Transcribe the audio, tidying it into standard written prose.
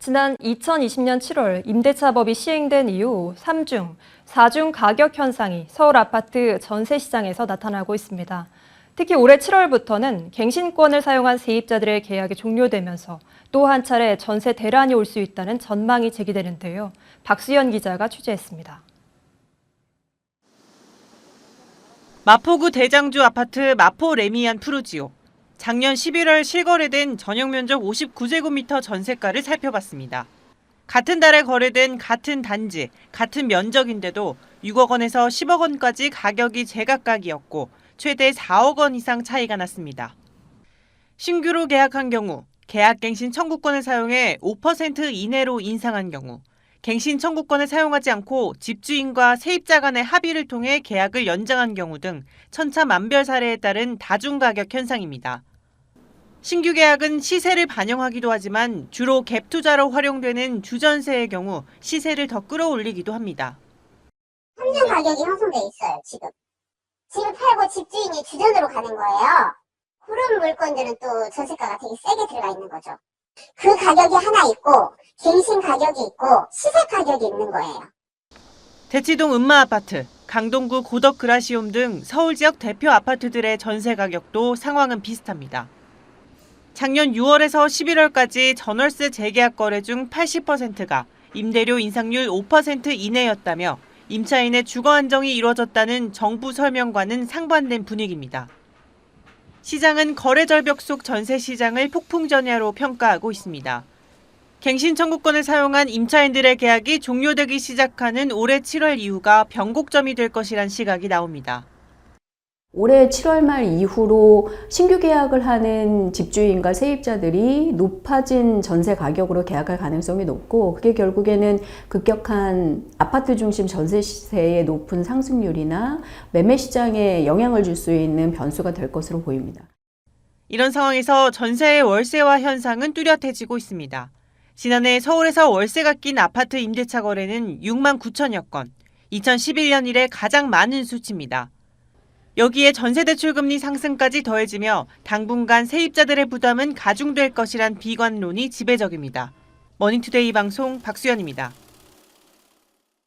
지난 2020년 7월 임대차법이 시행된 이후 3중, 4중 가격 현상이 서울 아파트 전세 시장에서 나타나고 있습니다. 특히 올해 7월부터는 갱신권을 사용한 세입자들의 계약이 종료되면서 또 한 차례 전세 대란이 올 수 있다는 전망이 제기되는데요. 박수연 기자가 취재했습니다. 마포구 대장주 아파트 마포 레미안 푸르지오. 작년 11월 실거래된 전용 면적 59제곱미터 전세가를 살펴봤습니다. 같은 달에 거래된 같은 단지, 같은 면적인데도 6억 원에서 10억 원까지 가격이 제각각이었고 최대 4억 원 이상 차이가 났습니다. 신규로 계약한 경우, 계약갱신 청구권을 사용해 5% 이내로 인상한 경우, 갱신 청구권을 사용하지 않고 집주인과 세입자 간의 합의를 통해 계약을 연장한 경우 등 천차만별 사례에 따른 다중가격 현상입니다. 신규 계약은 시세를 반영하기도 하지만 주로 갭 투자로 활용되는 주전세의 경우 시세를 더 끌어올리기도 합니다. 평균 가격이 형성돼 있어요, 지금. 집을 팔고 집주인이 주전으로 가는 거예요. 그런 물건들은 또 전세가가 되게 세게 들어가 있는 거죠. 그 가격이 하나 있고 갱신 가격이 있고 시세 가격이 있는 거예요. 대치동 은마아파트, 강동구 고덕그라시움 등 서울 지역 대표 아파트들의 전세 가격도 상황은 비슷합니다. 작년 6월에서 11월까지 전월세 재계약 거래 중 80%가 임대료 인상률 5% 이내였다며 임차인의 주거 안정이 이루어졌다는 정부 설명과는 상반된 분위기입니다. 시장은 거래 절벽 속 전세 시장을 폭풍전야로 평가하고 있습니다. 갱신 청구권을 사용한 임차인들의 계약이 종료되기 시작하는 올해 7월 이후가 변곡점이 될 것이란 시각이 나옵니다. 올해 7월 말 이후로 신규 계약을 하는 집주인과 세입자들이 높아진 전세 가격으로 계약할 가능성이 높고 그게 결국에는 급격한 아파트 중심 전세 시세의 높은 상승률이나 매매 시장에 영향을 줄 수 있는 변수가 될 것으로 보입니다. 이런 상황에서 전세의 월세화 현상은 뚜렷해지고 있습니다. 지난해 서울에서 월세가 낀 아파트 임대차 거래는 6만 9천여 건, 2011년 이래 가장 많은 수치입니다. 여기에 전세대출금리 상승까지 더해지며 당분간 세입자들의 부담은 가중될 것이란 비관론이 지배적입니다. 머니투데이 방송 박수연입니다.